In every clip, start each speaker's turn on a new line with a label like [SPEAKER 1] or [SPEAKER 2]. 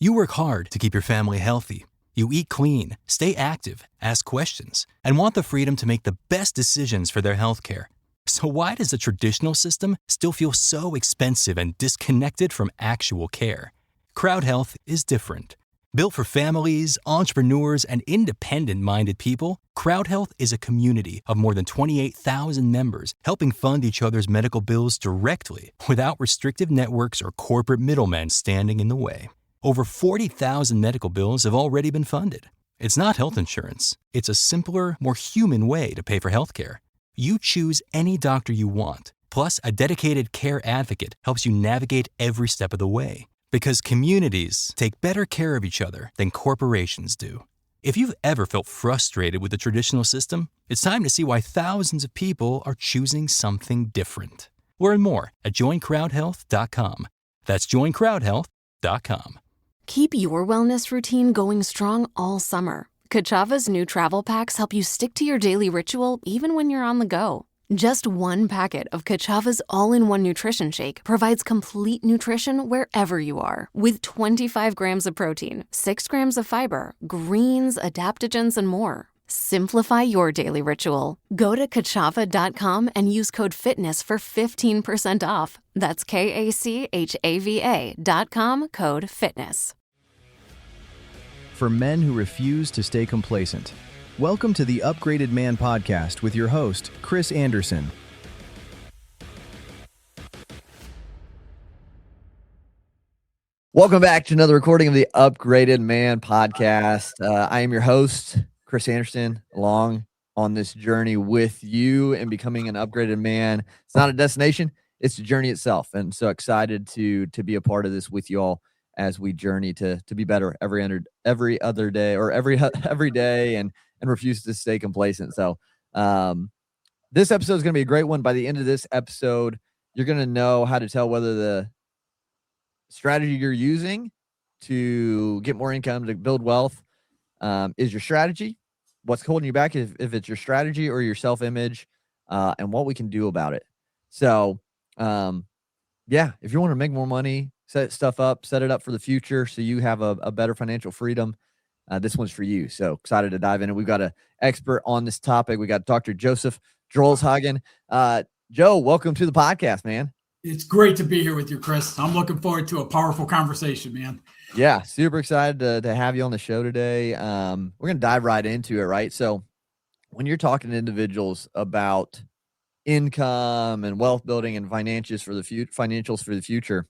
[SPEAKER 1] You work hard to keep your family healthy. You eat clean, stay active, ask questions, and want the freedom to make the best decisions for their healthcare. So why does the traditional system still feel so expensive and disconnected from actual care? Crowd Health is different. Built for families, entrepreneurs, and independent-minded people, Crowd Health is a community of more than 28,000 members helping fund each other's medical bills directly without restrictive networks or corporate middlemen standing in the way. Over 40,000 medical bills have already been funded. It's not health insurance. It's a simpler, more human way to pay for healthcare. You choose any doctor you want. Plus, a dedicated care advocate helps you navigate every step of the way. Because communities take better care of each other than corporations do. If you've ever felt frustrated with the traditional system, it's time to see why thousands of people are choosing something different. Learn more at joincrowdhealth.com. That's joincrowdhealth.com.
[SPEAKER 2] Keep your wellness routine going strong all summer. Kachava's new travel packs help you stick to your daily ritual even when you're on the go. Just one packet of Kachava's all-in-one nutrition shake provides complete nutrition wherever you are, with 25 grams of protein, 6 grams of fiber, greens, adaptogens, and more. Simplify your daily ritual. Go to kachava.com and use code FITNESS for 15% off. That's KACHAVA.com, code FITNESS.
[SPEAKER 3] For men who refuse to stay complacent. Welcome to the Upgraded Man Podcast with your host, Chris Anderson.
[SPEAKER 4] Welcome back to another recording of the Upgraded Man Podcast. I am your host, Chris Anderson, along on this journey with you in becoming an upgraded man. It's not a destination, it's the journey itself. And so excited to be a part of this with you all as we journey to be better every other day or every day and refuse to stay complacent. So this episode is going to be a great one. By the end of this episode, you're going to know how to tell whether the strategy you're using to get more income, to build wealth, is your strategy, what's holding you back, if it's your strategy or your self-image, and what we can do about it. So, if you want to make more money, set it up for the future so you have a better financial freedom, this one's for you. So excited to dive in. And we've got an expert on this topic. We got Dr. Joseph Drolshagen. Joe, welcome to the podcast, man.
[SPEAKER 5] It's great to be here with you, Chris. I'm looking forward to a powerful conversation, man.
[SPEAKER 4] Yeah, super excited to have you on the show today. We're going to dive right into it, right? So when you're talking to individuals about income and wealth building and financials for the future,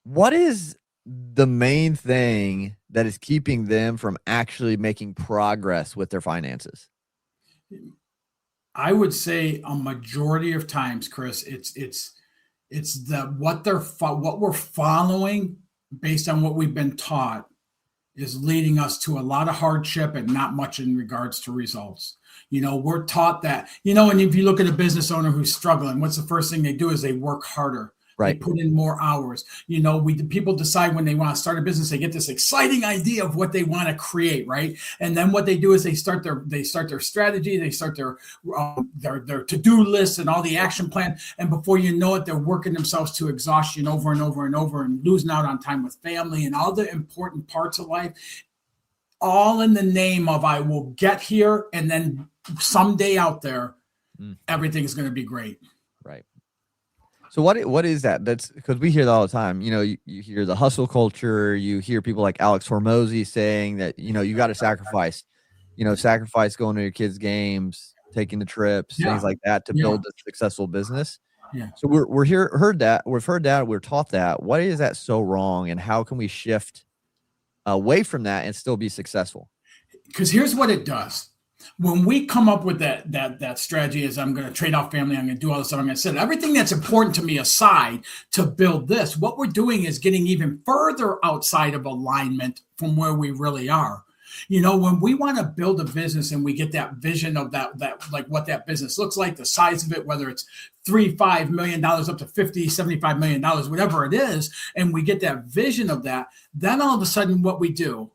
[SPEAKER 4] what is the main thing that is keeping them from actually making progress with their finances?
[SPEAKER 5] I would say a majority of times, Chris, it's what we're following based on what we've been taught is leading us to a lot of hardship and not much in regards to results. We're taught that, and if you look at a business owner who's struggling, what's the first thing they do is they work harder.
[SPEAKER 4] Right.
[SPEAKER 5] They put in more hours. People decide when they want to start a business, they get this exciting idea of what they want to create, right? And then what they do is they start their strategy, they start their to-do list and all the action plan. And before you know it, they're working themselves to exhaustion over and over and over and losing out on time with family and all the important parts of life, all in the name of I will get here and then someday out there, everything's going to be great.
[SPEAKER 4] Right. So what is that? That's because we hear that all the time. You hear the hustle culture. You hear people like Alex Hormozy saying that, you got to sacrifice going to your kids' games, taking the trips, things like that to build a successful business.
[SPEAKER 5] Yeah.
[SPEAKER 4] So we've heard that, we're taught that. Why is that so wrong? And how can we shift away from that and still be successful?
[SPEAKER 5] Because here's what it does. When we come up with that strategy is I'm going to trade off family, I'm going to do all this stuff, I'm going to set everything that's important to me aside to build this, what we're doing is getting even further outside of alignment from where we really are. When we want to build a business and we get that vision of that like what that business looks like, the size of it, whether it's $3-5 million up to $50-75 million, whatever it is, and we get that vision of that, then all of a sudden what we do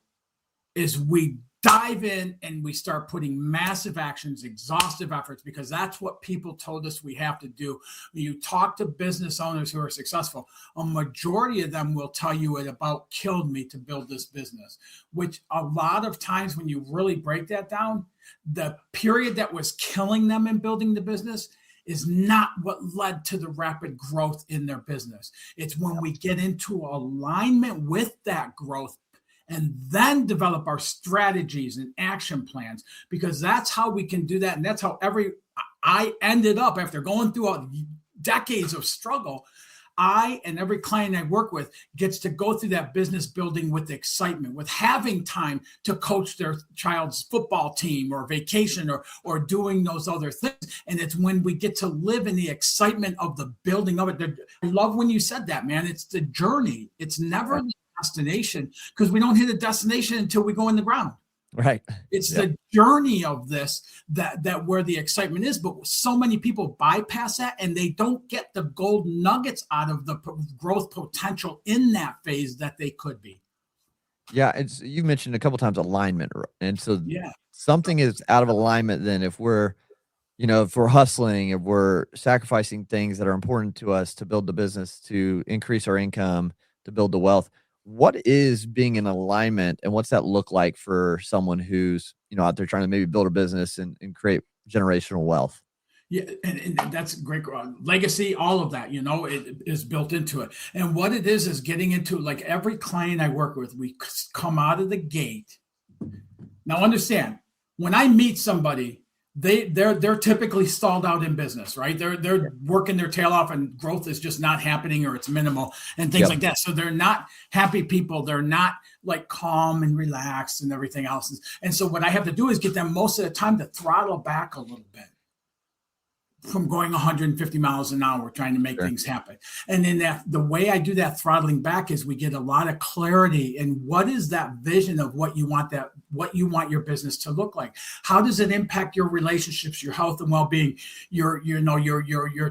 [SPEAKER 5] is we dive in and we start putting massive actions, exhaustive efforts, because that's what people told us we have to do. When you talk to business owners who are successful, a majority of them will tell you it about killed me to build this business, which a lot of times when you really break that down, the period that was killing them in building the business is not what led to the rapid growth in their business. It's when we get into alignment with that growth and then develop our strategies and action plans, because that's how we can do that. And that's how I ended up after going through decades of struggle. I and every client I work with gets to go through that business building with excitement, with having time to coach their child's football team or vacation or doing those other things. And it's when we get to live in the excitement of the building of it. I love when you said that, man. It's the journey. It's never the destination, because we don't hit a destination until we go in the ground.
[SPEAKER 4] Right.
[SPEAKER 5] It's the journey of this that where the excitement is, but so many people bypass that and they don't get the gold nuggets out of the growth potential in that phase that they could be.
[SPEAKER 4] Yeah, you mentioned a couple times alignment, and so something is out of alignment. Then if we're hustling, if we're sacrificing things that are important to us to build the business, to increase our income, to build the wealth. What is being in alignment, and what's that look like for someone who's, out there trying to maybe build a business and create generational wealth?
[SPEAKER 5] Yeah, and that's great. Legacy, all of that, it is built into it. And what it is getting into, like every client I work with, we come out of the gate. Now understand, when I meet somebody, they're typically stalled out in business, right? They're working their tail off and growth is just not happening, or it's minimal and things like that. So they're not happy people. They're not like calm and relaxed and everything else. And so what I have to do is get them most of the time to throttle back a little bit from going 150 miles an hour trying to make things happen. And then the way I do that throttling back is we get a lot of clarity in what is that vision of what you want your business to look like. How does it impact your relationships, your health and well-being, your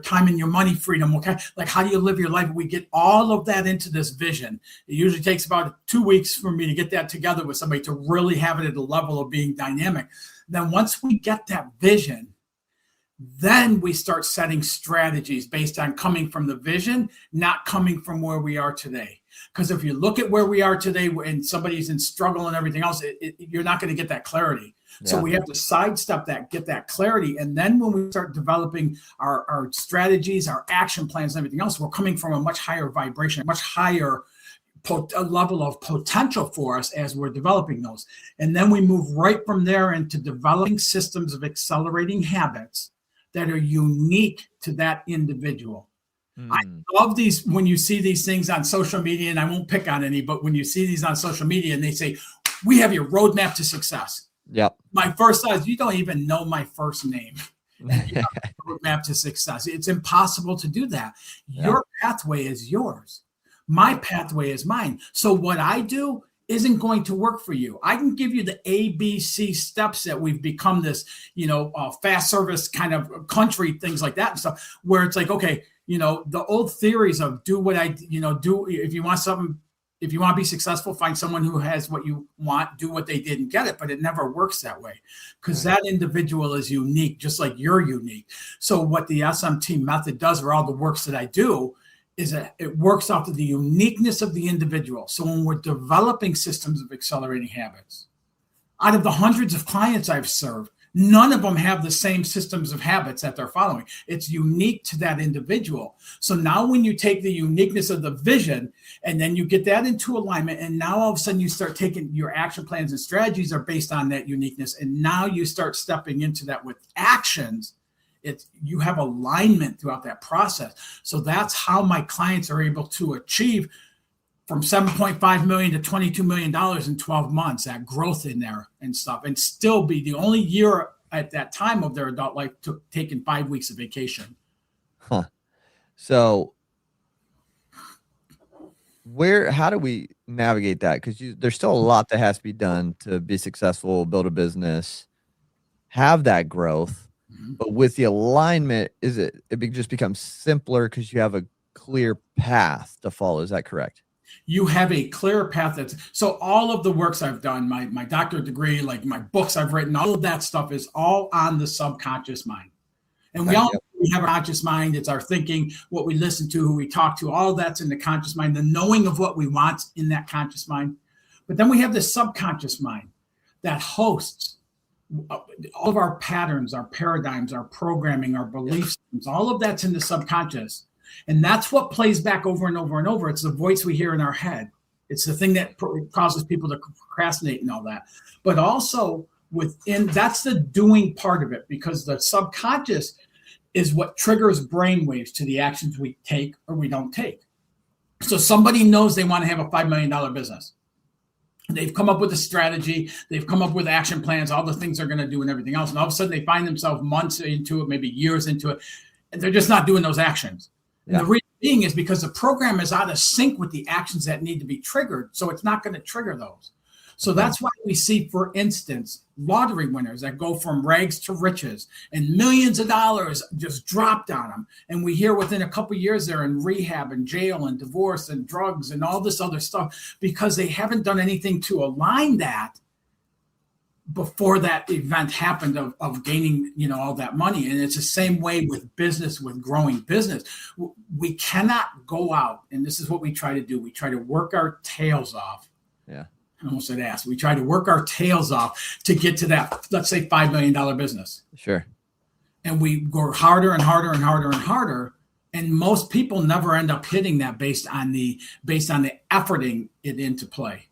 [SPEAKER 5] time and your money freedom? Okay. Like, how do you live your life? We get all of that into this vision. It usually takes about 2 weeks for me to get that together with somebody to really have it at a level of being dynamic. Then once we get that vision, then we start setting strategies based on coming from the vision, not coming from where we are today. Because if you look at where we are today and somebody's in struggle and everything else, you're not going to get that clarity. Yeah. So we have to sidestep that, get that clarity. And then when we start developing our strategies, our action plans, and everything else, we're coming from a much higher vibration, a much higher a level of potential for us as we're developing those. And then we move right from there into developing systems of accelerating habits that are unique to that individual. I love these when you see these things on social media, and I won't pick on any, but when you see these on social media and they say, we have your roadmap to success. Yep. My first thought is, you don't even know my first name. Roadmap to success. It's impossible to do that. Yep. Your pathway is yours. My pathway is mine. So what I do isn't going to work for you. I can give you the ABC steps that we've become this, fast service kind of country, things like that and stuff, where it's like, okay, the old theories of do what I, do. If you want something, if you want to be successful, find someone who has what you want, do what they did and get it. But it never works that way, because that individual is unique, just like you're unique. So what the SMT method does, or all the works that I do, is that it works off of the uniqueness of the individual. So when we're developing systems of accelerating habits, out of the hundreds of clients I've served, none of them have the same systems of habits that they're following. It's unique to that individual. So now when you take the uniqueness of the vision and then you get that into alignment, and now all of a sudden you start taking your action plans and strategies are based on that uniqueness. And now you start stepping into that with actions. You have alignment throughout that process. So that's how my clients are able to achieve from $7.5 million to $22 million in 12 months, that growth in there and stuff, and still be the only year at that time of their adult life taking 5 weeks of vacation.
[SPEAKER 4] Huh. So how do we navigate that? Because there's still a lot that has to be done to be successful, build a business, have that growth. But with the alignment, it just becomes simpler because you have a clear path to follow. Is that correct?
[SPEAKER 5] you have a clear path. So all of the works I've done, my doctorate degree, like my books I've written, all of that stuff is all on the subconscious mind. And we have a conscious mind. It's our thinking, what we listen to, who we talk to, all that's in the conscious mind, the knowing of what we want in that conscious mind. But then we have the subconscious mind that hosts all of our patterns, our paradigms, our programming, our belief systems, all of that's in the subconscious. And that's what plays back over and over and over. It's the voice we hear in our head. It's the thing that causes people to procrastinate and all that. But also that's the doing part of it, because the subconscious is what triggers brainwaves to the actions we take or we don't take. So somebody knows they want to have a $5 million business. They've come up with a strategy. They've come up with action plans, all the things they're going to do and everything else. And all of a sudden they find themselves months into it, maybe years into it, and they're just not doing those actions. Yeah. And the reason being is because the program is out of sync with the actions that need to be triggered. So it's not going to trigger those. So that's why we see, for instance, lottery winners that go from rags to riches and millions of dollars just dropped on them. And we hear within a couple of years they're in rehab and jail and divorce and drugs and all this other stuff because they haven't done anything to align that before that event happened of gaining, all that money. And it's the same way with business, with growing business. We cannot go out, and this is what we try to do. We try to work our tails off. Yeah. I almost said ass. We try to work our tails off to get to that, let's say, $5 million business.
[SPEAKER 4] Sure.
[SPEAKER 5] And we go harder and harder and harder and harder. And most people never end up hitting that based on the efforting it into play.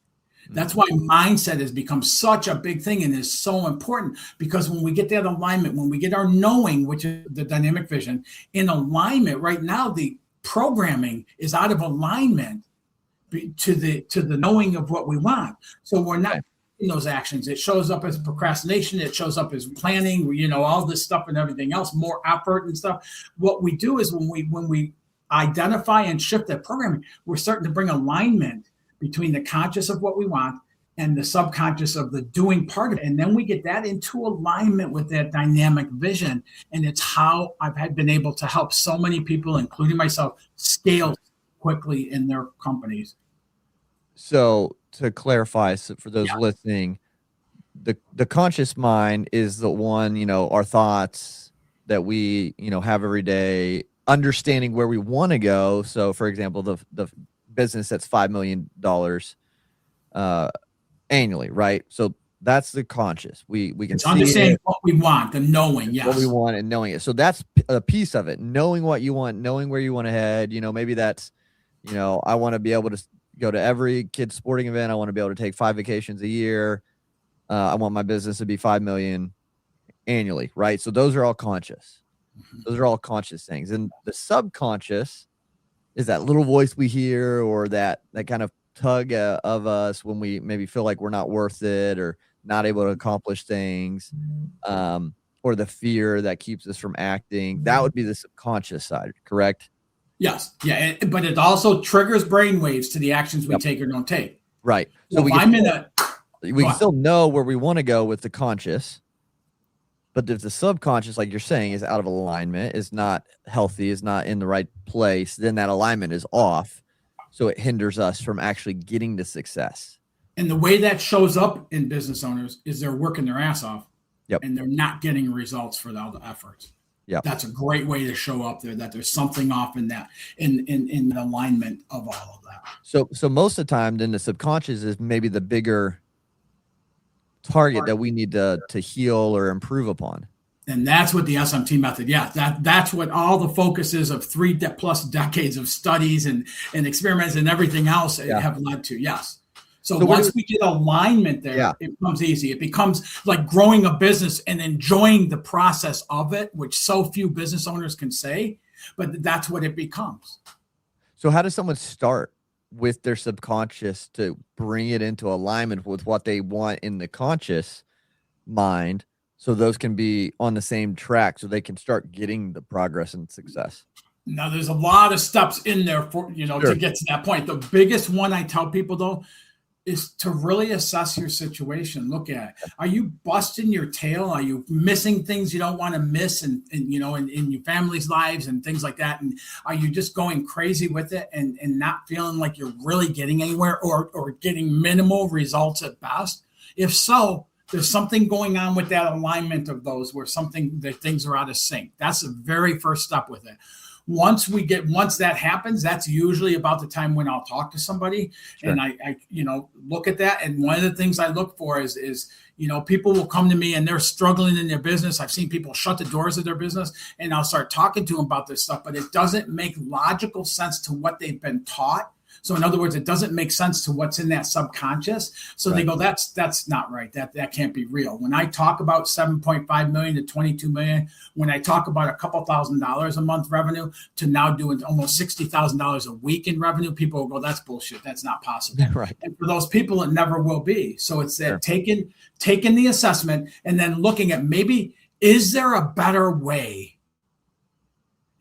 [SPEAKER 5] That's why mindset has become such a big thing and is so important, because when we get that alignment, when we get our knowing, which is the dynamic vision, in alignment, right now the programming is out of alignment to the knowing of what we want. So we're not in those actions. It shows up as procrastination. It shows up as planning, all this stuff and everything else, more effort and stuff. What we do is when we identify and shift that programming, we're starting to bring alignment between the conscious of what we want and the subconscious of the doing part of it. And then we get that into alignment with that dynamic vision. And it's how I've been able to help so many people, including myself, scale quickly in their companies.
[SPEAKER 4] So to clarify, so for those listening, the conscious mind is the one, our thoughts that we, have every day, understanding where we want to go. So for example, the business that's $5 million annually, right? So that's the conscious. We can see
[SPEAKER 5] understand what we want, the knowing,
[SPEAKER 4] what we want and knowing it. So that's a piece of it. Knowing what you want, knowing where you want to head. Maybe that's, I want to be able to go to every kid's sporting event. I want to be able to take 5 vacations a year. I want my business to be 5 million annually, right? So those are all conscious. Those are all conscious things. And the subconscious is that little voice we hear, or that kind of tug of us when we maybe feel like we're not worth it or not able to accomplish things, or the fear that keeps us from acting. That would be the subconscious side, correct?
[SPEAKER 5] Yes. Yeah. But it also triggers brain waves to the actions we take or don't take.
[SPEAKER 4] Right.
[SPEAKER 5] So we can
[SPEAKER 4] still know where we want to go with the conscious, but if the subconscious, like you're saying, is out of alignment, is not healthy, is not in the right place, then that alignment is off. So it hinders us from actually getting to success.
[SPEAKER 5] And the way that shows up in business owners is they're working their ass off.
[SPEAKER 4] Yep.
[SPEAKER 5] And they're not getting results for all the efforts.
[SPEAKER 4] Yep.
[SPEAKER 5] That's a great way to show up there, that there's something off in that, in the alignment of all of that.
[SPEAKER 4] So most of the time, then the subconscious is maybe the bigger target that we need to heal or improve upon.
[SPEAKER 5] And that's what the SMT method, that's what all the focus is of 3+ decades of studies and experiments and everything else have led to. Yes. So once we get alignment there, it becomes easy. It becomes like growing a business and enjoying the process of it, which so few business owners can say, but that's what it becomes.
[SPEAKER 4] So how does someone start with their subconscious to bring it into alignment with what they want in the conscious mind, so those can be on the same track, so they can start getting the progress and success?
[SPEAKER 5] Now, there's a lot of steps in there for, to get to that point. The biggest one I tell people, though, is to really assess your situation. Look at, are you busting your tail? Are you missing things you don't want to miss and you know, in your family's lives and things like that? And are you just going crazy with it and not feeling like you're really getting anywhere or getting minimal results at best? If so, there's something going on with that alignment of those where the things are out of sync. That's the very first step with it. Once that happens, that's usually about the time when I'll talk to somebody. Sure. And I look at that. And one of the things I look for is, people will come to me and they're struggling in their business. I've seen people shut the doors of their business, and I'll start talking to them about this stuff, but it doesn't make logical sense to what they've been taught. So in other words, it doesn't make sense to what's in that subconscious. So They go, that's not right. That can't be real. When I talk about 7.5 million to 22 million, when I talk about a couple $1,000s a month revenue to now doing almost $60,000 a week in revenue, people will go, that's bullshit. That's not possible.
[SPEAKER 3] Right.
[SPEAKER 5] And for those people, it never will be. So it's that taking the assessment and then looking at maybe, is there a better way?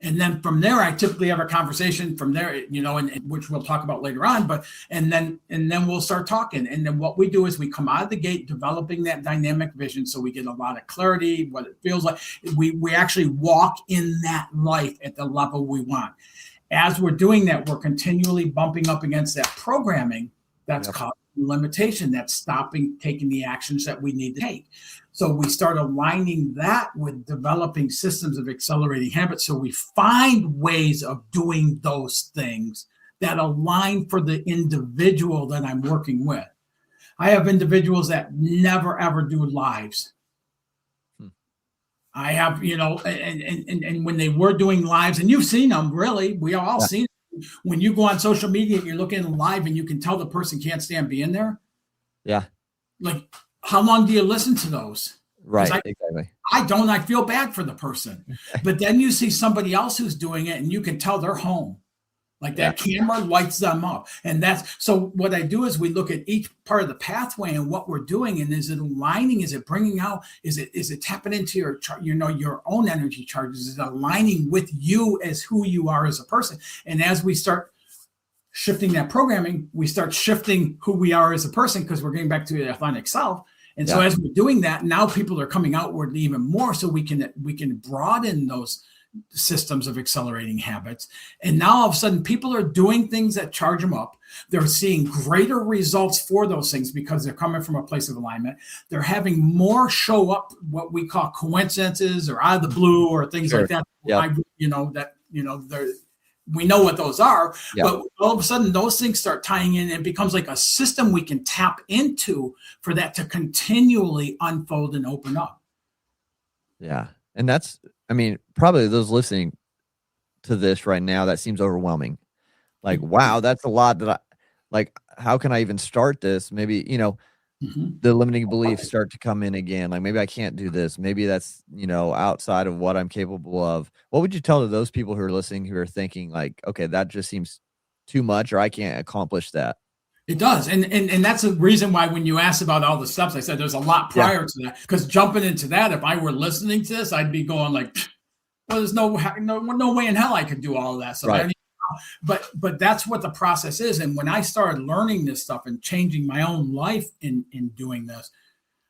[SPEAKER 5] And then from there, I typically have a conversation from there, and which we'll talk about later on. And then we'll start talking. And then what we do is we come out of the gate developing that dynamic vision, so we get a lot of clarity, what it feels like. We actually walk in that life at the level we want. As we're doing that, we're continually bumping up against that programming that's causing limitation, that's stopping taking the actions that we need to take. So we start aligning that with developing systems of accelerating habits. So we find ways of doing those things that align for the individual that I'm working with. I have individuals that never, ever do lives. I have, and when they were doing lives, and you've seen them, really, we all seen them. When you go on social media and you're looking live and you can tell the person can't stand being there.
[SPEAKER 4] Yeah.
[SPEAKER 5] Like, how long do you listen to those?
[SPEAKER 4] Right, exactly.
[SPEAKER 5] I don't. I feel bad for the person. But then you see somebody else who's doing it and you can tell they're home. Like that camera lights them up. And so what I do is we look at each part of the pathway and what we're doing. And is it aligning? Is it bringing out? Is it tapping into your own energy charges? Is it aligning with you as who you are as a person? And as we start shifting that programming, we start shifting who we are as a person, because we're getting back to the authentic self. And so as we're doing that, now people are coming outwardly even more, so we can broaden those systems of accelerating habits. And now all of a sudden people are doing things that charge them up. They're seeing greater results for those things because they're coming from a place of alignment. They're having more show up, what we call coincidences or out of the blue or things like that. We know what those are, but all of a sudden those things start tying in, and it becomes like a system we can tap into for that to continually unfold and open up. Yeah.
[SPEAKER 4] And that's, probably those listening to this right now, that seems overwhelming. Like, wow, that's a lot how can I even start this? Maybe, the limiting beliefs start to come in again. Like, maybe I can't do this. Maybe that's, outside of what I'm capable of. What would you tell to those people who are listening, who are thinking like, okay, that just seems too much, or I can't accomplish that?
[SPEAKER 5] It does. And that's the reason why when you asked about all the steps, I said there's a lot prior to that, because jumping into that, if I were listening to this, I'd be going like, well, there's no way in hell I could do all of that. So right. But that's what the process is. And when I started learning this stuff and changing my own life in doing this,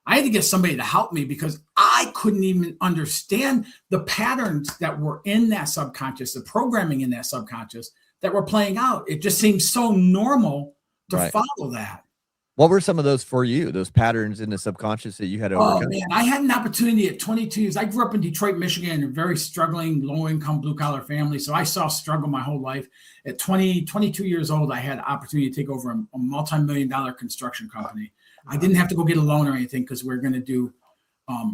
[SPEAKER 5] I had to get somebody to help me, because I couldn't even understand the patterns that were in that subconscious, the programming in that subconscious that were playing out. It just seemed so normal to follow that.
[SPEAKER 4] What were some of those for you, those patterns in the subconscious that you had to overcome?
[SPEAKER 5] Oh, man, I had an opportunity at 22 years. I grew up in Detroit, Michigan, in a very struggling, low-income, blue-collar family. So I saw struggle my whole life. At 22 years old, I had an opportunity to take over a multi-million-dollar construction company. I didn't have to go get a loan or anything, because we're going to do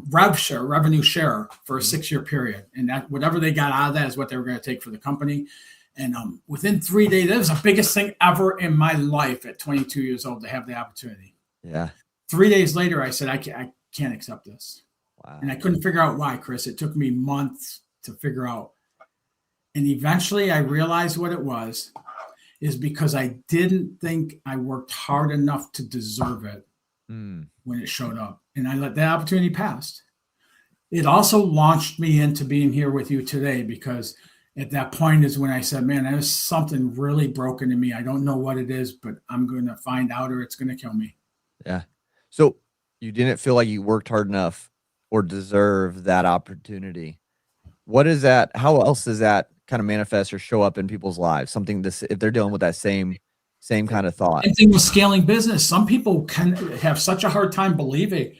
[SPEAKER 5] revenue share for a 6-year period. And that whatever they got out of that is what they were going to take for the company. And within 3 days, that was the biggest thing ever in my life at 22 years old, to have the opportunity.
[SPEAKER 4] Yeah.
[SPEAKER 5] 3 days later, I said, I can't accept this.
[SPEAKER 4] Wow.
[SPEAKER 5] And I couldn't figure out why, Chris. It took me months to figure out. And eventually I realized what it was, is because I didn't think I worked hard enough to deserve it when it showed up. And I let that opportunity pass. It also launched me into being here with you today, because at that point is when I said, man, there's something really broken in me. I don't know what it is, but I'm going to find out or it's going to kill me.
[SPEAKER 4] Yeah. So you didn't feel like you worked hard enough or deserve that opportunity. What is that? How else does that kind of manifest or show up in people's lives? Something this, if they're dealing with that same kind of thought.
[SPEAKER 5] Same thing with scaling business. Some people can have such a hard time believing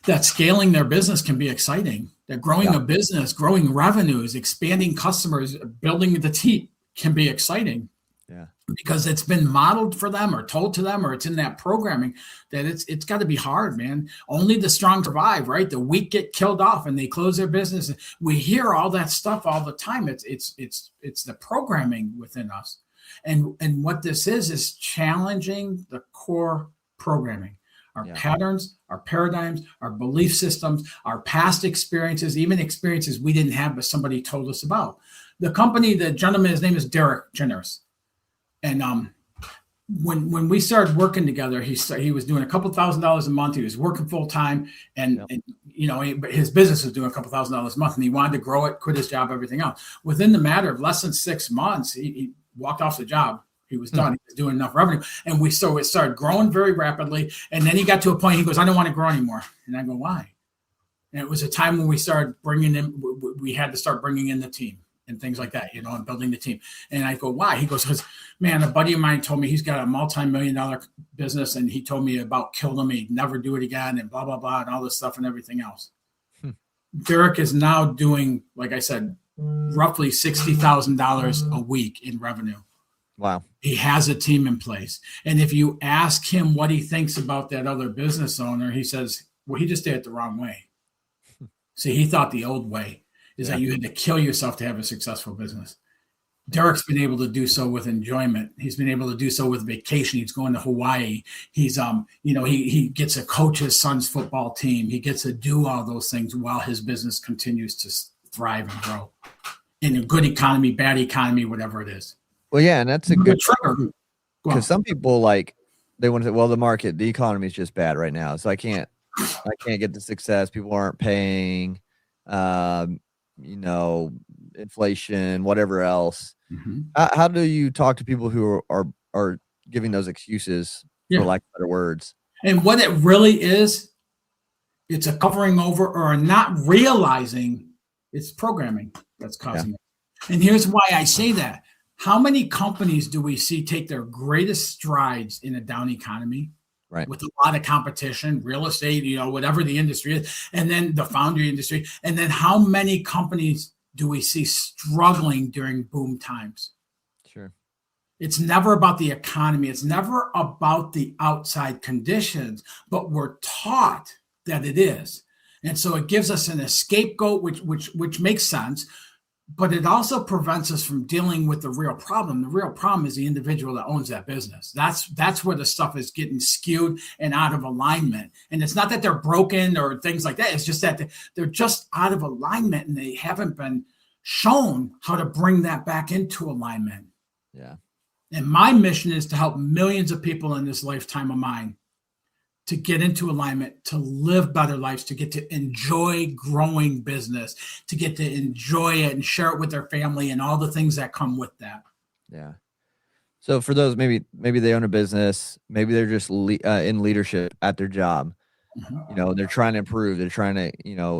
[SPEAKER 5] that scaling their business can be exciting, that growing a business, growing revenues, expanding customers, building the team can be exciting.
[SPEAKER 4] Yeah.
[SPEAKER 5] Because it's been modeled for them or told to them, or it's in that programming that it's got to be hard, man. Only the strong survive, right? The weak get killed off and they close their business. We hear all that stuff all the time. It's the programming within us. And what this is challenging the core programming, our patterns, our paradigms, our belief systems, our past experiences, even experiences we didn't have, but somebody told us about. The company, the gentleman, his name is Derek Generous. And when we started working together, he was doing a couple $1,000s a month. He was working full time, and his business was doing a couple $1,000s a month, and he wanted to grow it, quit his job, everything else. Within the matter of less than 6 months, he walked off the job. He was done. He was doing enough revenue, and it started growing very rapidly. And then he got to a point. He goes, "I don't want to grow anymore." And I go, "Why?" And it was a time when we started bringing in. We had to start bringing in the team and things like that, and building the team. And I go, "Why?" He goes, "Because, man, a buddy of mine told me he's got a multi-million-dollar business, and he told me about killed him. He'd never do it again, and blah, blah, blah, and all this stuff and everything else." Derek is now doing, like I said, roughly $60,000 a week in revenue.
[SPEAKER 4] Wow.
[SPEAKER 5] He has a team in place. And if you ask him what he thinks about that other business owner, he says, well, he just did it the wrong way. See, he thought the old way is that you had to kill yourself to have a successful business. Derek's been able to do so with enjoyment. He's been able to do so with vacation. He's going to Hawaii. He's, he gets to coach his son's football team. He gets to do all those things while his business continues to thrive and grow in a good economy, bad economy, whatever it is.
[SPEAKER 4] Well, yeah, and that's a good
[SPEAKER 5] trigger.
[SPEAKER 4] Because some people they want to say, well, the economy is just bad right now, so I can't get the success. People aren't paying, inflation, whatever else.
[SPEAKER 5] Mm-hmm.
[SPEAKER 4] How do you talk to people who are giving those excuses, for lack of better words?
[SPEAKER 5] And what it really is, it's a covering over or not realizing it's programming that's causing it. And here's why I say that. How many companies do we see take their greatest strides in a down economy,
[SPEAKER 4] right,
[SPEAKER 5] with a lot of competition, real estate, whatever the industry is, and then the foundry industry, and then how many companies do we see struggling during boom times?
[SPEAKER 4] Sure.
[SPEAKER 5] It's never about the economy. It's never about the outside conditions, but we're taught that it is. And so it gives us a scapegoat, which makes sense. But it also prevents us from dealing with the real problem. The real problem is the individual that owns that business. That's where the stuff is getting skewed and out of alignment. And it's not that they're broken or things like that. It's just that they're just out of alignment and they haven't been shown how to bring that back into alignment.
[SPEAKER 4] Yeah.
[SPEAKER 5] And my mission is to help millions of people in this lifetime of mine to get into alignment, to live better lives, to get to enjoy growing business, to get to enjoy it and share it with their family and all the things that come with that.
[SPEAKER 4] Yeah. So for those, maybe they own a business, maybe they're just in leadership at their job.
[SPEAKER 5] Mm-hmm.
[SPEAKER 4] They're trying to improve, they're trying to,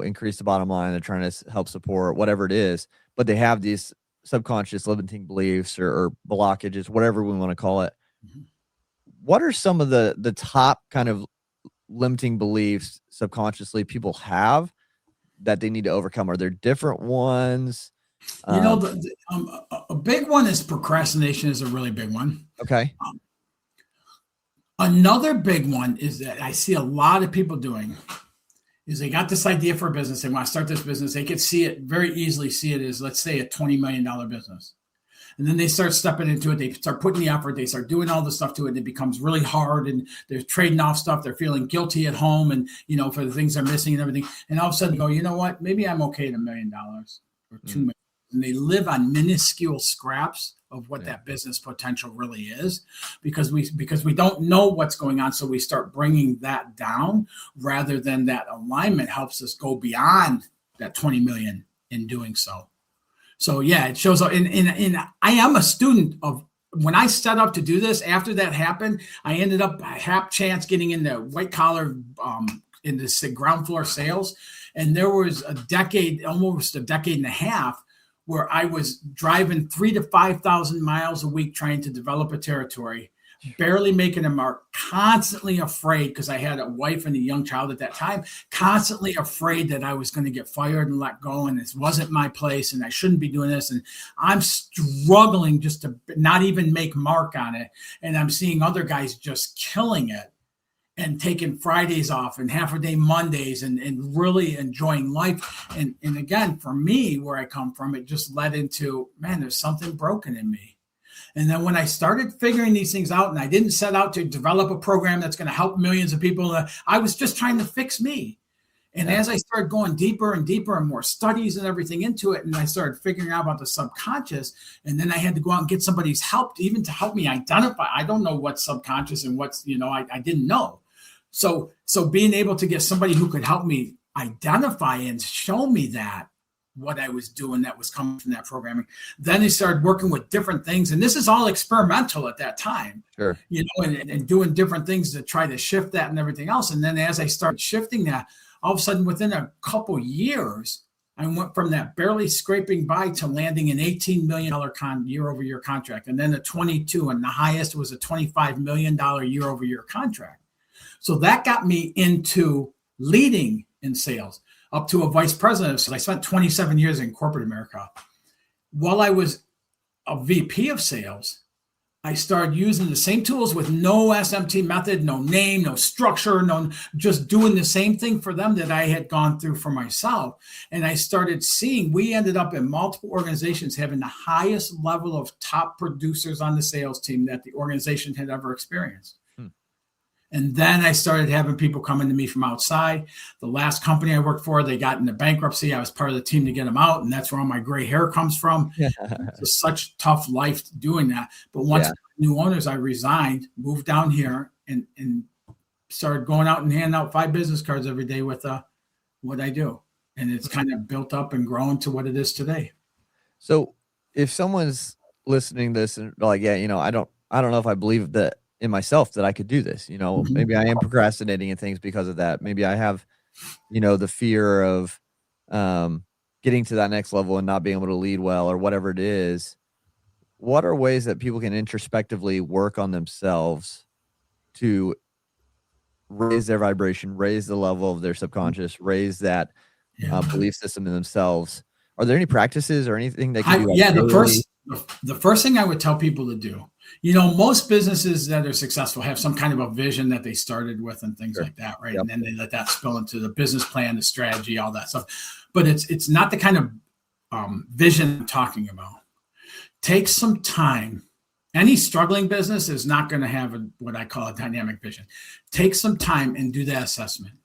[SPEAKER 4] increase the bottom line, they're trying to help support whatever it is, but they have these subconscious limiting beliefs or blockages, whatever we want to call it.
[SPEAKER 5] Mm-hmm.
[SPEAKER 4] What are some of the top kind of limiting beliefs subconsciously people have that they need to overcome? Are there different ones?
[SPEAKER 5] A big one is procrastination is a really big one.
[SPEAKER 4] Okay.
[SPEAKER 5] Another big one is that I see a lot of people doing is they got this idea for a business. They want to start this business. They could very easily see it as, let's say, a $20 million business. And then they start stepping into it. They start putting the effort. They start doing all the stuff to it. And it becomes really hard. And they're trading off stuff. They're feeling guilty at home and, for the things they're missing and everything. And all of a sudden go, you know what? Maybe I'm okay at $1 million or $2 million. And they live on minuscule scraps of what that business potential really is because we don't know what's going on. So we start bringing that down rather than that alignment helps us go beyond that 20 million in doing so. So yeah, it shows up. And I am a student of, when I set up to do this, after that happened, I ended up hap chance getting into white collar, into ground floor sales. And there was almost a decade and a half, where I was driving 3,000 to 5,000 miles a week trying to develop a territory, barely making a mark, constantly afraid, because I had a wife and a young child at that time, constantly afraid that I was going to get fired and let go, and this wasn't my place and I shouldn't be doing this. And I'm struggling just to not even make mark on it. And I'm seeing other guys just killing it and taking Fridays off and half a day Mondays and really enjoying life. And again, for me, where I come from, it just led into, man, there's something broken in me. And then when I started figuring these things out, and I didn't set out to develop a program that's going to help millions of people, I was just trying to fix me. And as I started going deeper and deeper and more studies and everything into it, and I started figuring out about the subconscious, and then I had to go out and get somebody's help, even to help me identify. I don't know what's subconscious and what's, I didn't know. So being able to get somebody who could help me identify and show me that what I was doing that was coming from that programming. Then they started working with different things. And this is all experimental at that time,
[SPEAKER 4] Sure.
[SPEAKER 5] And doing different things to try to shift that and everything else. And then as I started shifting that, all of a sudden within a couple years, I went from that barely scraping by to landing an $18 million year-over-year contract. And then a 22, and the highest was a $25 million year-over-year contract. So that got me into leading in sales, up to a vice president. So I spent 27 years in corporate America. While I was a VP of sales, I started using the same tools with no SMT method, no name, no structure, just doing the same thing for them that I had gone through for myself. And I started seeing, we ended up in multiple organizations having the highest level of top producers on the sales team that the organization had ever experienced. And then I started having people coming to me from outside. The last company I worked for, they got into bankruptcy. I was part of the team to get them out. And that's where all my gray hair comes from. It's such tough life doing that. But once new owners, I resigned, moved down here, and started going out and handing out 5 business cards every day with what I do. And it's kind of built up and grown to what it is today.
[SPEAKER 4] So if someone's listening to this and like, I don't know if I believe that in myself that I could do this, maybe I am procrastinating in things because of that. Maybe I have, the fear of getting to that next level and not being able to lead well or whatever it is. What are ways that people can introspectively work on themselves to raise their vibration, raise the level of their subconscious, raise that belief system in themselves? Are there any practices or anything they can do?
[SPEAKER 5] The first thing I would tell people to do, most businesses that are successful have some kind of a vision that they started with and things like that, right? Yep. And then they let that spill into the business plan, the strategy, all that stuff. But it's not the kind of vision I'm talking about. Take some time. Any struggling business is not going to have what I call a dynamic vision. Take some time and do that assessment.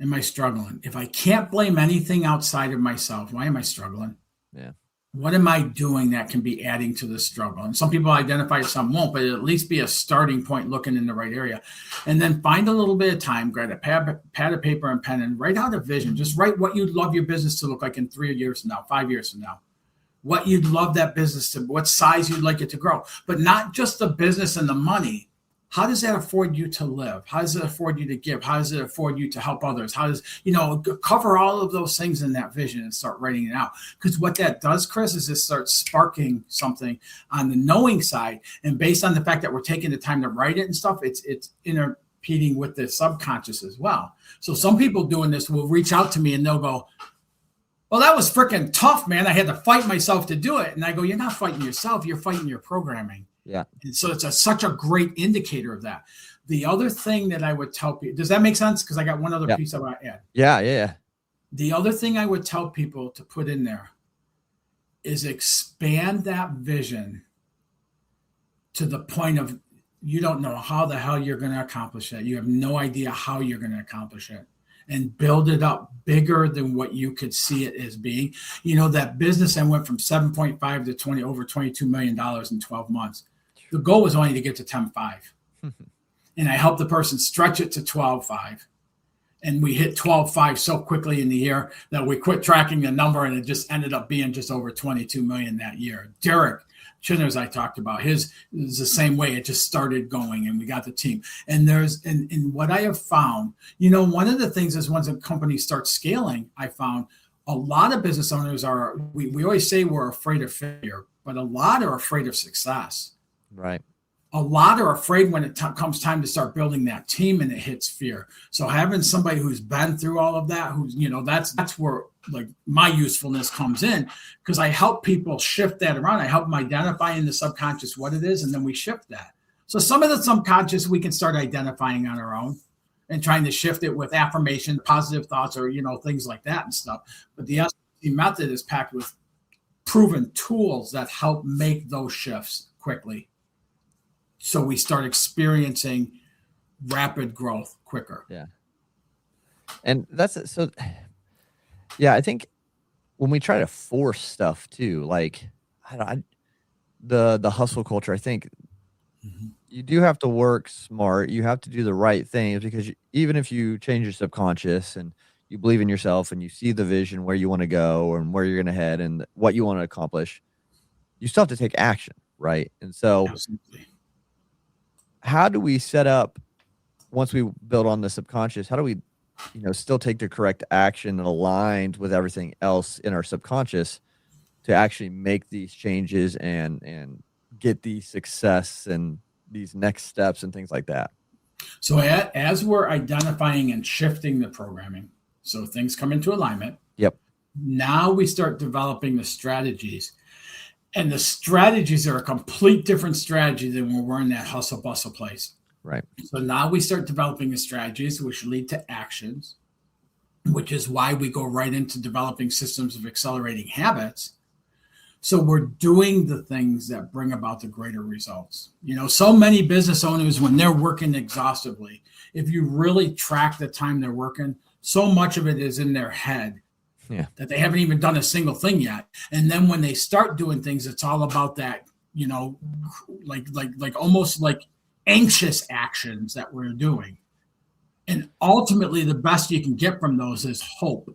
[SPEAKER 5] Am I struggling? If I can't blame anything outside of myself, why am I struggling?
[SPEAKER 4] Yeah.
[SPEAKER 5] What am I doing that can be adding to the struggle? And some people identify it, some won't, but at least be a starting point looking in the right area. And then find a little bit of time, grab a pad of paper and pen, and write out a vision. Just write what you'd love your business to look like in 3 years from now, 5 years from now. What you'd love that business to, what size you'd like it to grow. But not just the business and the money. How does that afford you to live? How does it afford you to give? How does it afford you to help others? How does, cover all of those things in that vision and start writing it out. Because what that does, Chris, is it starts sparking something on the knowing side. And based on the fact that we're taking the time to write it and stuff, it's interpeting with the subconscious as well. So some people doing this will reach out to me and they'll go, well, that was freaking tough, man. I had to fight myself to do it. And I go, you're not fighting yourself. You're fighting your programming.
[SPEAKER 4] Yeah.
[SPEAKER 5] And so it's such a great indicator of that. The other thing that I would tell people, does that make sense? Because I got one other piece I want to add.
[SPEAKER 4] Yeah.
[SPEAKER 5] The other thing I would tell people to put in there is expand that vision to the point of you don't know how the hell you're going to accomplish it. You have no idea how you're going to accomplish it. And build it up bigger than what you could see it as being. That business I went from 7.5 to over $22 million in 12 months. The goal was only to get to 10.5. And I helped the person stretch it to 12.5. And we hit 12.5 so quickly in the year that we quit tracking the number, and it just ended up being just over 22 million that year. Derek Chinner's I talked about, his is the same way. It just started going, and we got the team. And and what I have found, one of the things is once a company starts scaling, I found a lot of business owners we always say we're afraid of failure, but a lot are afraid of success.
[SPEAKER 4] Right.
[SPEAKER 5] A lot are afraid when it comes time to start building that team, and it hits fear. So having somebody who's been through all of that, who's, that's where like my usefulness comes in, because I help people shift that around. I help them identify in the subconscious what it is, and then we shift that. So some of the subconscious we can start identifying on our own and trying to shift it with affirmation, positive thoughts, or, things like that and stuff. But the SBC method is packed with proven tools that help make those shifts quickly. So we start experiencing rapid growth quicker.
[SPEAKER 4] Yeah. And that's it. So, yeah, I think when we try to force stuff too, like the hustle culture, I think you do have to work smart. You have to do the right things, because even if you change your subconscious and you believe in yourself and you see the vision where you want to go and where you're going to head and what you want to accomplish, you still have to take action, right? And so
[SPEAKER 5] Absolutely.
[SPEAKER 4] How do we set up, once we build on the subconscious, how do we, still take the correct action and aligned with everything else in our subconscious to actually make these changes and get the success and these next steps and things like that?
[SPEAKER 5] So as we're identifying and shifting the programming, so things come into alignment.
[SPEAKER 4] Yep.
[SPEAKER 5] Now we start developing the strategies. And the strategies are a complete different strategy than when we're in that hustle bustle place.
[SPEAKER 4] Right.
[SPEAKER 5] So now we start developing the strategies which lead to actions, which is why we go right into developing systems of accelerating habits. So we're doing the things that bring about the greater results. So many business owners, when they're working exhaustively, if you really track the time they're working, so much of it is in their head. Yeah. That they haven't even done a single thing yet. And then when they start doing things, it's all about that, like almost like anxious actions that we're doing. And ultimately, the best you can get from those is hope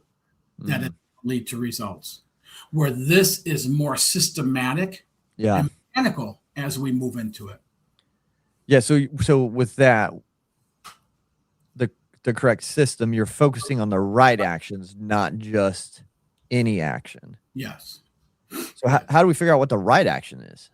[SPEAKER 5] that it will lead to results. Where this is more systematic and mechanical as we move into it.
[SPEAKER 4] Yeah. So with that, the correct system, you're focusing on the right actions, not just any action.
[SPEAKER 5] Yes.
[SPEAKER 4] So how do we figure out what the right action is?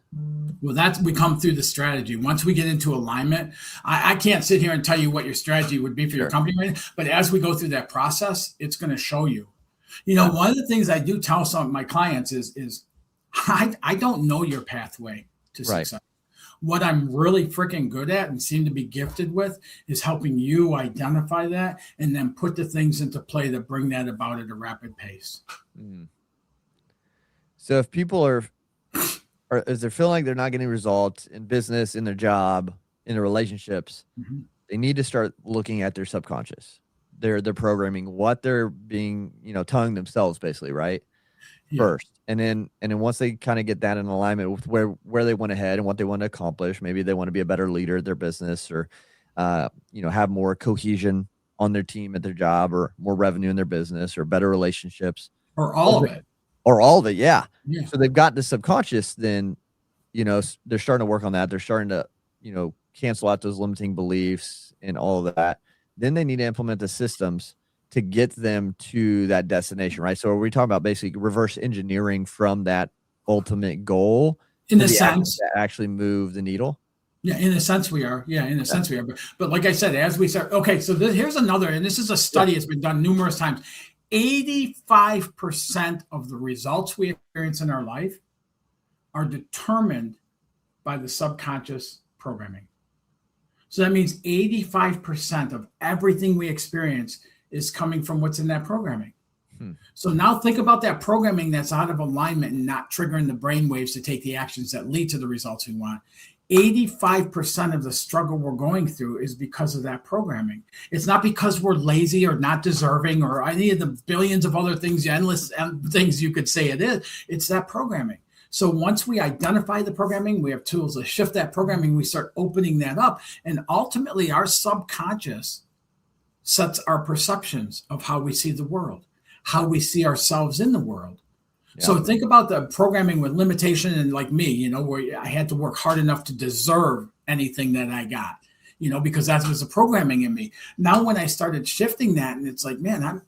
[SPEAKER 5] Well, we come through the strategy. Once we get into alignment, I can't sit here and tell you what your strategy would be for your company right now, but as we go through that process, it's going to show you. One of the things I do tell some of my clients is I don't know your pathway to success. What I'm really freaking good at and seem to be gifted with is helping you identify that and then put the things into play that bring that about at a rapid pace.
[SPEAKER 4] So if people are as they're feeling like they're not getting results in business, in their job, in their relationships, they need to start looking at their subconscious, their programming, what they're being, telling themselves basically, right? First. And then once they kind of get that in alignment with where they want to head and what they want to accomplish, maybe they want to be a better leader at their business, or have more cohesion on their team at their job, or more revenue in their business, or better relationships,
[SPEAKER 5] or all of it.
[SPEAKER 4] Or all of it, yeah. So they've got the subconscious, then, they're starting to work on that. They're starting to, cancel out those limiting beliefs and all of that. Then they need to implement the systems to get them to that destination, right? So are we talking about basically reverse engineering from that ultimate goal
[SPEAKER 5] in a sense
[SPEAKER 4] to actually move the needle?
[SPEAKER 5] Yeah, in a sense we are. Yeah, in a sense we are. But like I said, as we start, okay, so here's another, and this is a study that's been done numerous times. 85% of the results we experience in our life are determined by the subconscious programming. So that means 85% of everything we experience is coming from what's in that programming. So now think about that programming that's out of alignment and not triggering the brain waves to take the actions that lead to the results we want. 85% of the struggle we're going through is because of that programming. It's not because we're lazy or not deserving or any of the billions of other things, endless things you could say it is. It's that programming. So once we identify the programming, we have tools to shift that programming. We start opening that up. And ultimately, our subconscious sets our perceptions of how we see the world, how we see ourselves in the world.
[SPEAKER 4] Yeah.
[SPEAKER 5] So think about the programming with limitation and like me, where I had to work hard enough to deserve anything that I got, because that was the programming in me. Now, when I started shifting that, and it's like, man,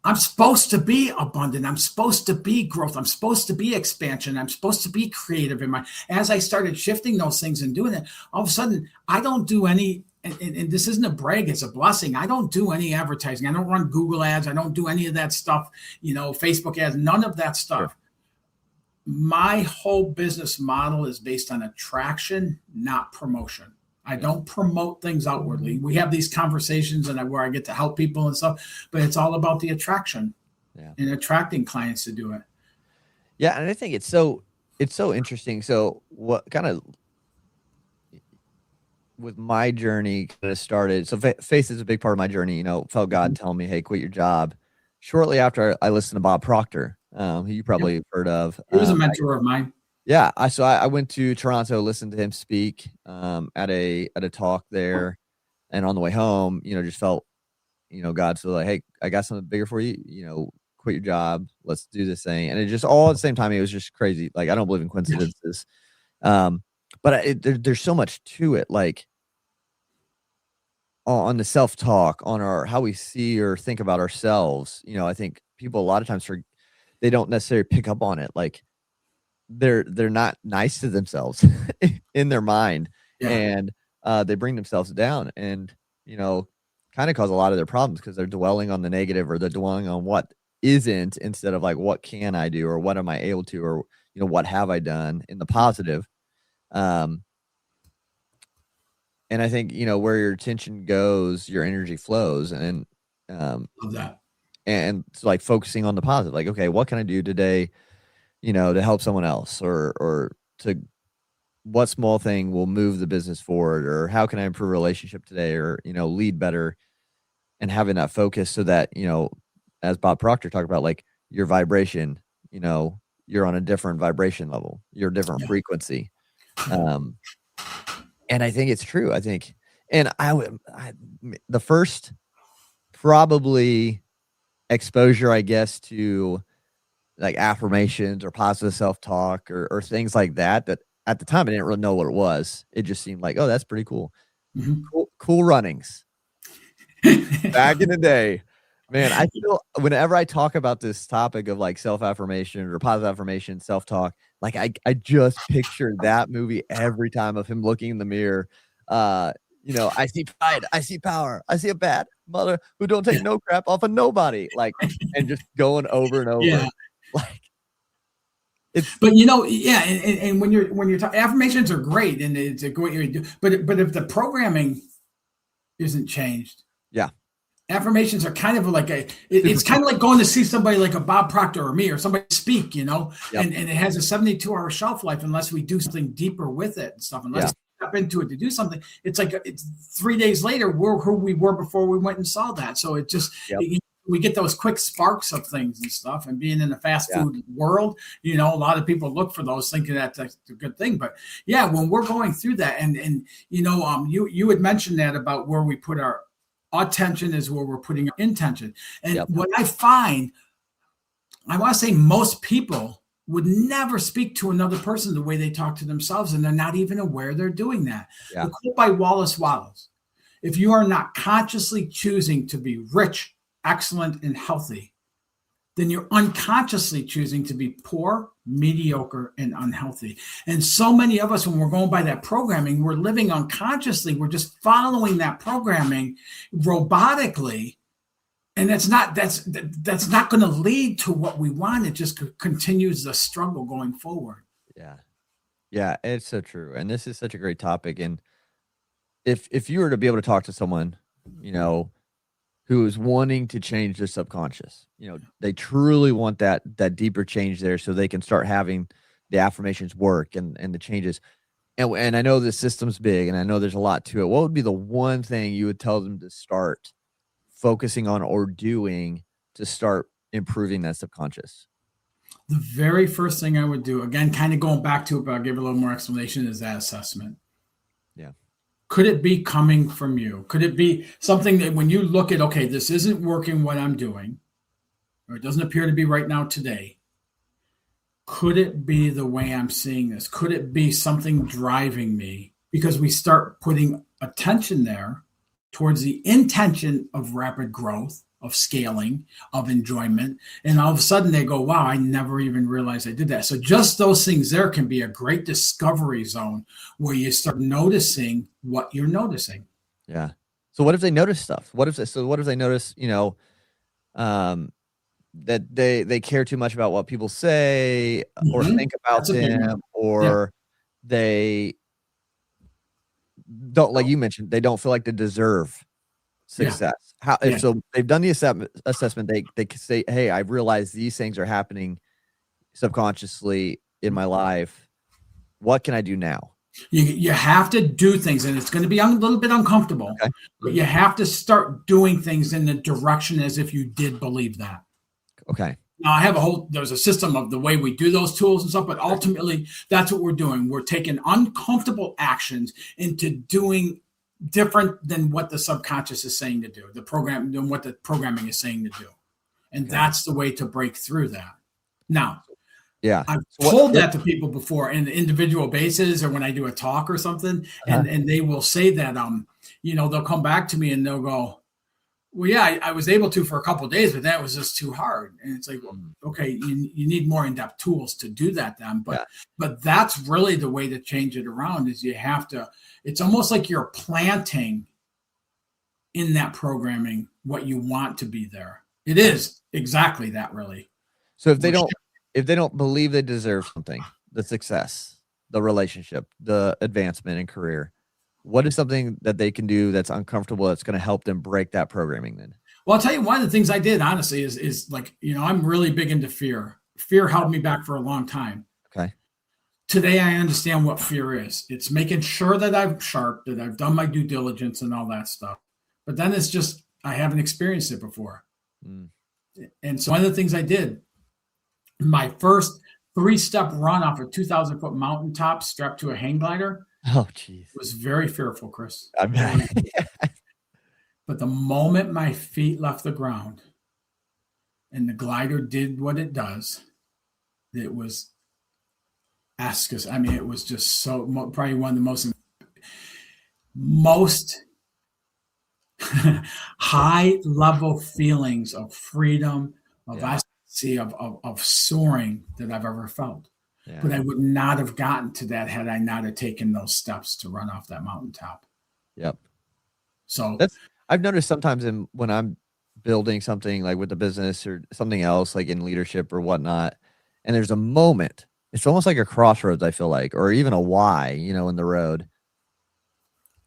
[SPEAKER 5] I'm supposed to be abundant. I'm supposed to be growth. I'm supposed to be expansion. I'm supposed to be creative as I started shifting those things and doing it, all of a sudden I don't do any, and this isn't a brag, it's a blessing. I don't do any advertising. I don't run Google ads. I don't do any of that stuff, Facebook ads, none of that stuff. Sure. My whole business model is based on attraction, not promotion. I don't promote things outwardly. We have these conversations where I get to help people and stuff, but it's all about the attraction and attracting clients to do it.
[SPEAKER 4] Yeah. And I think it's so interesting. So what kind of, with my journey kind of started, so faith is a big part of my journey, felt God telling me, hey, quit your job. Shortly after I listened to Bob Proctor, who you probably have heard of.
[SPEAKER 5] He was a mentor of mine.
[SPEAKER 4] Yeah. I went to Toronto, listened to him speak at a talk there. And on the way home, just felt, God said, like, hey, I got something bigger for you, quit your job. Let's do this thing. And it just all at the same time, it was just crazy. Like, I don't believe in coincidences. But there's so much to it, like on the self-talk, on how we see or think about ourselves. I think people a lot of times they don't necessarily pick up on it. Like they're not nice to themselves in their mind, and they bring themselves down, and kind of cause a lot of their problems because they're dwelling on the negative, or they're dwelling on what isn't, instead of like, what can I do, or what am I able to, or what have I done in the positive. And I think, where your attention goes, your energy flows. And,
[SPEAKER 5] love that.
[SPEAKER 4] And it's like focusing on the positive, like, okay, what can I do today, to help someone else, or to what small thing will move the business forward, or how can I improve a relationship today, or, lead better, and having that focus so that, as Bob Proctor talked about, like your vibration, you're on a different vibration level, you're a different frequency. And I think it's true. I think, and the first probably exposure, I guess, to like affirmations or positive self-talk or things like that at the time I didn't really know what it was. It just seemed like, oh, that's pretty cool. Mm-hmm. Cool runnings. Back in the day, man, I feel whenever I talk about this topic of like self-affirmation or positive affirmation, self-talk, like I just picture that movie every time, of him looking in the mirror. I see pride, I see power, I see a bad mother who don't take no crap off of nobody, like, and just going over and over. Yeah. Like,
[SPEAKER 5] but and when you're talking, affirmations are great, and it's a great way to do, but if the programming isn't changed, affirmations are kind of like it's kind of like going to see somebody like a Bob Proctor or me or somebody speak, and it has a 72-hour shelf life unless we do something deeper with it and stuff. Unless we step into it to do something, it's like it's 3 days later we're who we were before we went and saw that. So it just we get those quick sparks of things and stuff. And being in the fast food world, a lot of people look for those, thinking that that's a good thing. But when we're going through that, and you had mentioned that about where we put our attention is where we're putting our intention. And what I find, I want to say most people would never speak to another person the way they talk to themselves, and they're not even aware they're doing that. The quote by Wallace Wallace: if you are not consciously choosing to be rich, excellent, and healthy, then you're unconsciously choosing to be poor, mediocre, and unhealthy. And so many of us, when we're going by that programming, we're living unconsciously. We're just following that programming robotically. And that's not going to lead to what we want. It just continues the struggle going forward.
[SPEAKER 4] Yeah, it's so true. And this is such a great topic. And if you were to be able to talk to someone, who is wanting to change their subconscious, they truly want that deeper change there, so they can start having the affirmations work and the changes. And I know the system's big, and I know there's a lot to it. What would be the one thing you would tell them to start focusing on or doing to start improving that subconscious?
[SPEAKER 5] The very first thing I would do, again, kind of going back to it, but I'll give a little more explanation, is that assessment. Could it be coming from you? Could it be something that when you look at, okay, this isn't working what I'm doing, or it doesn't appear to be right now today? Could it be the way I'm seeing this? Could it be something driving me? Because we start putting attention there towards the intention of rapid growth, of scaling, of enjoyment. And all of a sudden they go, wow, I never even realized I did that. So just those things there can be a great discovery zone where you start noticing what you're noticing.
[SPEAKER 4] Yeah. So what if they notice stuff? What if they notice, that they care too much about what people say or think about them, or they don't, like you mentioned, they don't feel like they deserve success. So they've done the assessment, they can say, hey, I've realized these things are happening subconsciously in my life. What can I do now?
[SPEAKER 5] You have to do things, and it's going to be a little bit uncomfortable, but you have to start doing things in the direction as if you did believe that.
[SPEAKER 4] Okay.
[SPEAKER 5] Now there's a system of the way we do those tools and stuff, but ultimately that's what we're doing. We're taking uncomfortable actions into doing different than what the subconscious is saying to do, than what the programming is saying to do. And that's the way to break through that. Now, I've told that to people before in the individual basis, or when I do a talk or something, and they will say that, they'll come back to me and they'll go, well, yeah, I was able to for a couple of days, but that was just too hard. And it's like, well, okay, you need more in-depth tools to do that then. But that's really the way to change it around is you have to, it's almost like you're planting in that programming what you want to be there. It is exactly that, really.
[SPEAKER 4] So if they don't believe they deserve something, the success, the relationship, the advancement in career, what is something that they can do that's uncomfortable that's going to help them break that programming then?
[SPEAKER 5] Well, I'll tell you, one of the things I did, honestly, is like, I'm really big into fear. Fear held me back for a long time.
[SPEAKER 4] Okay.
[SPEAKER 5] Today, I understand what fear is. It's making sure that I'm sharp, that I've done my due diligence and all that stuff. But then it's just, I haven't experienced it before. And so one of the things I did, my first 3-step run off a 2,000-foot mountaintop strapped to a hang glider, was very fearful, Chris. But the moment my feet left the ground and the glider did what it does, it was it was just probably one of the most high level feelings of freedom, of ecstasy, of soaring that I've ever felt. Yeah. But I would not have gotten to that had I not have taken those steps to run off that mountaintop.
[SPEAKER 4] Yep.
[SPEAKER 5] So
[SPEAKER 4] I've noticed sometimes when I'm building something like with the business or something else, like in leadership or whatnot, and there's a moment, it's almost like a crossroads, I feel like, or even a Y, in the road.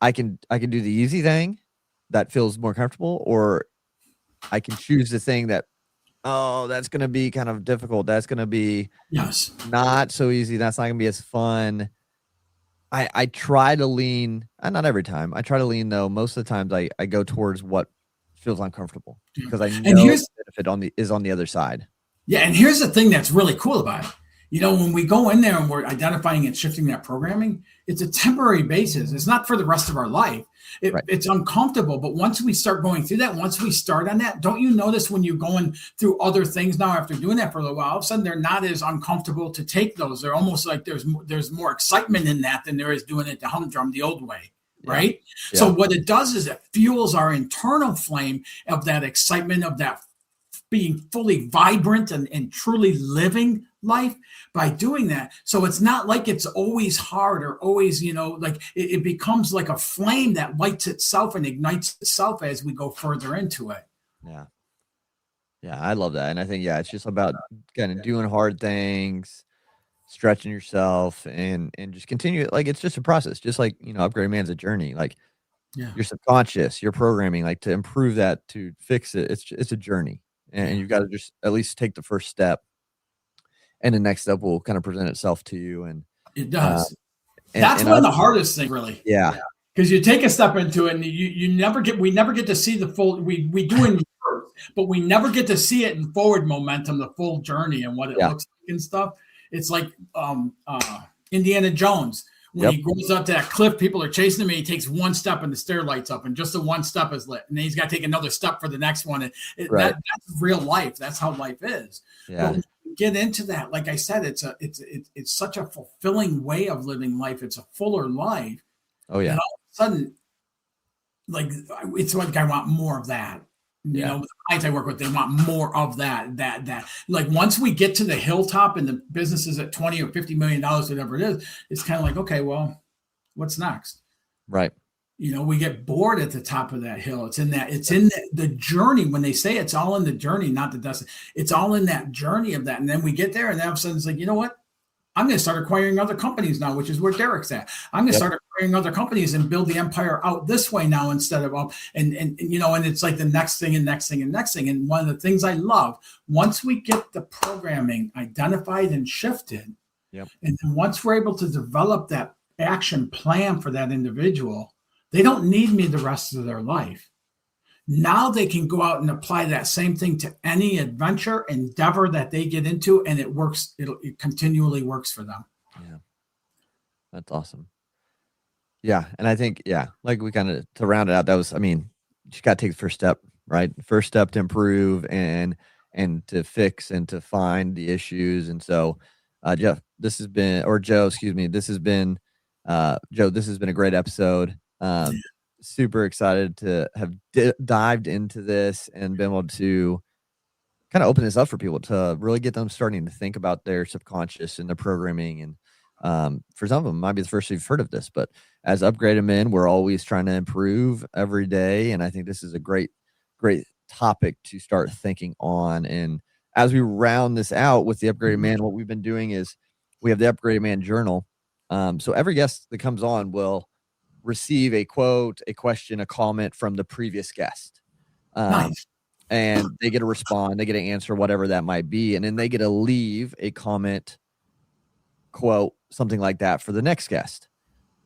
[SPEAKER 4] I can do the easy thing that feels more comfortable, or I can choose the thing that, that's going to be kind of difficult. That's going to be not so easy. That's not going to be as fun. I try to lean, not every time. I try to lean, though. Most of the times I go towards what feels uncomfortable because I know the benefit is on the other side.
[SPEAKER 5] Yeah, and here's the thing that's really cool about it. When we go in there and we're identifying and shifting that programming, it's a temporary basis. It's not for the rest of our life. It's uncomfortable. But once we start going through that, once we start on that, don't you notice when you're going through other things now after doing that for a little while, all of a sudden they're not as uncomfortable to take those. They're almost like there's more excitement in that than there is doing it the humdrum the old way. Right. Yeah. So what it does is it fuels our internal flame of that excitement, of that being fully vibrant and truly living life by doing that. So it's not like it's always hard or always, like it becomes like a flame that lights itself and ignites itself as we go further into it.
[SPEAKER 4] Yeah. Yeah. I love that. And I think, it's just about kind of doing hard things, stretching yourself and just continue it. Like, it's just a process, just like, upgrading man's a journey. Like your subconscious, your programming, like to improve that, to fix it. It's a journey. And you've got to just at least take the first step, and the next step will kind of present itself to you. And
[SPEAKER 5] it does. That's one of the hardest things, really.
[SPEAKER 4] Yeah.
[SPEAKER 5] Because you take a step into it, and we never get to see the full. We do in reverse, but we never get to see it in forward momentum, the full journey and what it looks like and stuff. It's like Indiana Jones When he goes up to that cliff, people are chasing him, and he takes one step and the stair lights up, and just the one step is lit. And then he's got to take another step for the next one. And that's real life. That's how life is.
[SPEAKER 4] Yeah.
[SPEAKER 5] But when you get into that, like I said, it's such a fulfilling way of living life. It's a fuller life.
[SPEAKER 4] Oh yeah.
[SPEAKER 5] And all of a sudden, like, it's like I want more of that. You know, the clients I work with, they want more of that. Like, once we get to the hilltop and the business is at 20 or $50 million, whatever it is, it's kind of like, okay, well, what's next?
[SPEAKER 4] Right.
[SPEAKER 5] You know, we get bored at the top of that hill. It's in the journey. When they say it's all in the journey, not the destination, it's all in that journey of that. And then we get there, and then all of a sudden it's like, you know what? I'm going to start acquiring other companies now, which is where Derek's at. I'm going to start acquiring other companies and build the empire out this way now instead of up. And you know, and it's like the next thing and next thing and next thing. And one of the things I love, once we get the programming identified and shifted, and then once we're able to develop that action plan for that individual, they don't need me the rest of their life. Now they can go out and apply that same thing to any adventure, endeavor that they get into, and it works. It continually works for them.
[SPEAKER 4] Yeah. That's awesome. Yeah. And I think, like we kind of, to round it out, that was, I mean, you just got to take the first step, right? First step to improve and to fix and to find the issues. And so, Joe, this has been a great episode. Super excited to have dived into this and been able to kind of open this up for people to really get them starting to think about their subconscious and their programming. And for some of them, it might be the first time you've heard of this, but as upgraded men, we're always trying to improve every day. And I think this is a great topic to start thinking on. And as we round this out with the upgraded man, what we've been doing is we have the upgraded man journal. So every guest that comes on will receive a quote, a question, a comment from the previous guest.
[SPEAKER 5] Nice.
[SPEAKER 4] And they get to respond, they get to answer whatever that might be. And then they get to leave a comment, quote, something like that for the next guest.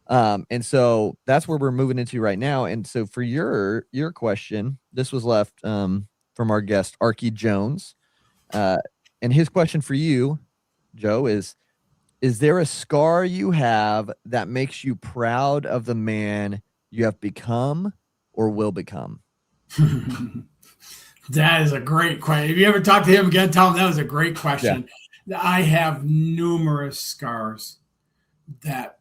[SPEAKER 4] And so that's where we're moving into right now. And so for your question, this was left from our guest, Archie Jones. And his question for you, Joe, is there a scar you have that makes you proud of the man you have become or will become?
[SPEAKER 5] That is a great question. If you ever talk to him again, tell him that was a great question. Yeah. I have numerous scars that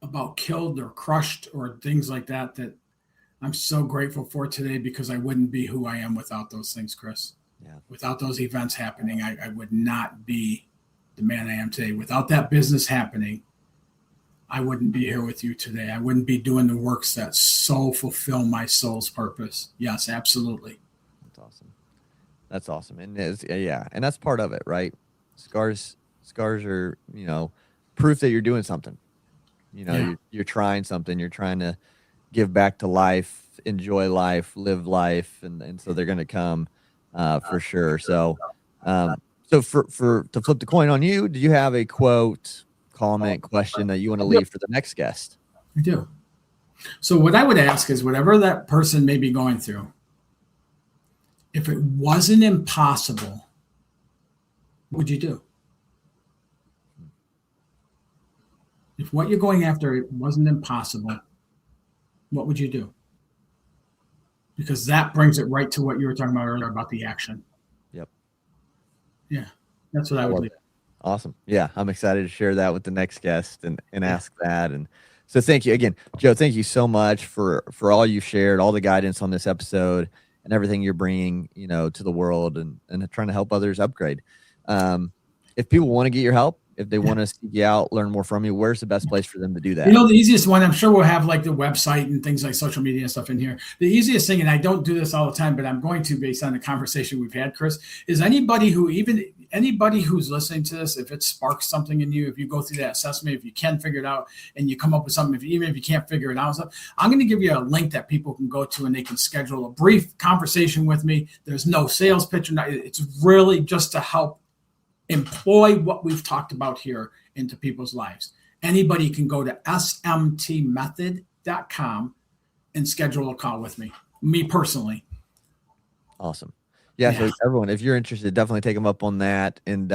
[SPEAKER 5] about killed or crushed or things like that I'm so grateful for today, because I wouldn't be who I am without those things, Chris. Yeah. Without those events happening, I would not be the man I am today. Without that business happening, I wouldn't be here with you today. I wouldn't be doing the works that so fulfill my soul's purpose. Yes, absolutely.
[SPEAKER 4] That's awesome. And and that's part of it, right? Scars are, proof that you're doing something. You're trying something. You're trying to give back to life, enjoy life, live life, and so they're going to come for sure. So, So to flip the coin on you, do you have a quote, comment, question that you want to leave for the next guest?
[SPEAKER 5] I do. So what I would ask is, whatever that person may be going through, if it wasn't impossible, what would you do? If what you're going after it wasn't impossible, what would you do? Because that brings it right to what you were talking about earlier about the action.
[SPEAKER 4] Yep.
[SPEAKER 5] Yeah, that's what I would leave.
[SPEAKER 4] Awesome. Yeah, I'm excited to share that with the next guest and ask that. And so thank you again, Joe. Thank you so much for all you've shared, all the guidance on this episode, and everything you're bringing, to the world and trying to help others upgrade. If people want to get your help, if they want to seek you out, learn more from you, where's the best place for them to do that?
[SPEAKER 5] The easiest one, I'm sure we'll have like the website and things like social media and stuff in here. The easiest thing, and I don't do this all the time, but I'm going to based on the conversation we've had, Chris, is anybody who's listening to this, if it sparks something in you, if you go through that assessment, if you can figure it out and you come up with something, even if you can't figure it out, I'm going to give you a link that people can go to and they can schedule a brief conversation with me. There's no sales pitch. It's really just to help employ what we've talked about here into people's lives. Anybody can go to smtmethod.com and schedule a call with me personally.
[SPEAKER 4] Awesome. Yeah. So everyone, if you're interested, definitely take them up on that. And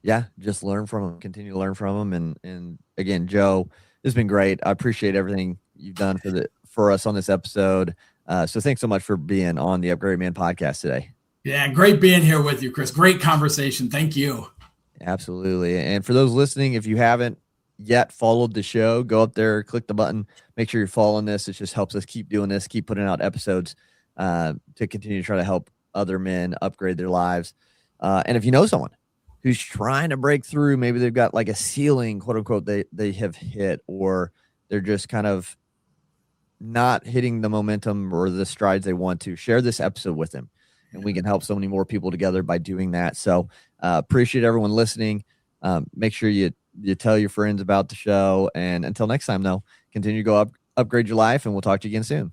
[SPEAKER 4] yeah, just learn from them, continue to learn from them. And again, Joe, this has been great. I appreciate everything you've done for us on this episode. So thanks so much for being on the Upgrade Man podcast today.
[SPEAKER 5] Yeah, great being here with you, Chris. Great conversation. Thank you.
[SPEAKER 4] Absolutely. And for those listening, if you haven't yet followed the show, go up there, click the button, make sure you're following this. It just helps us keep doing this, keep putting out episodes to continue to try to help other men upgrade their lives. And if you know someone who's trying to break through, maybe they've got like a ceiling, quote unquote, they have hit, or they're just kind of not hitting the momentum or the strides they want to, share this episode with them. And we can help so many more people together by doing that. So appreciate everyone listening. Make sure you tell your friends about the show. And until next time, though, continue to go upgrade your life, and we'll talk to you again soon.